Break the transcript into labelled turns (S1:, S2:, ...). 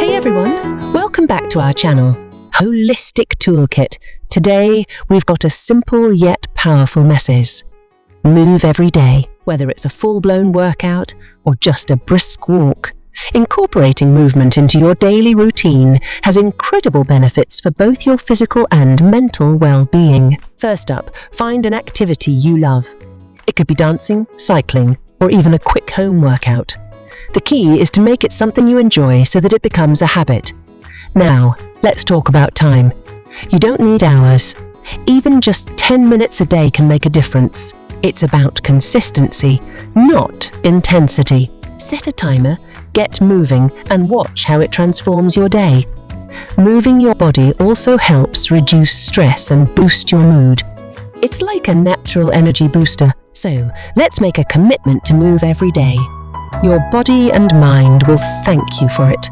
S1: Hey everyone, welcome back to our channel, Holistic Toolkit. Today, we've got a simple yet powerful message. Move every day, whether it's a full-blown workout or just a brisk walk. Incorporating movement into your daily routine has incredible benefits for both your physical and mental well-being. First up, find an activity you love. It could be dancing, cycling, or even a quick home workout. The key is to make it something you enjoy so that it becomes a habit. Now, let's talk about time. You don't need hours. Even just 10 minutes a day can make a difference. It's about consistency, not intensity. Set a timer, get moving, and watch how it transforms your day. Moving your body also helps reduce stress and boost your mood. It's like a natural energy booster, so let's make a commitment to move every day. Your body and mind will thank you for it.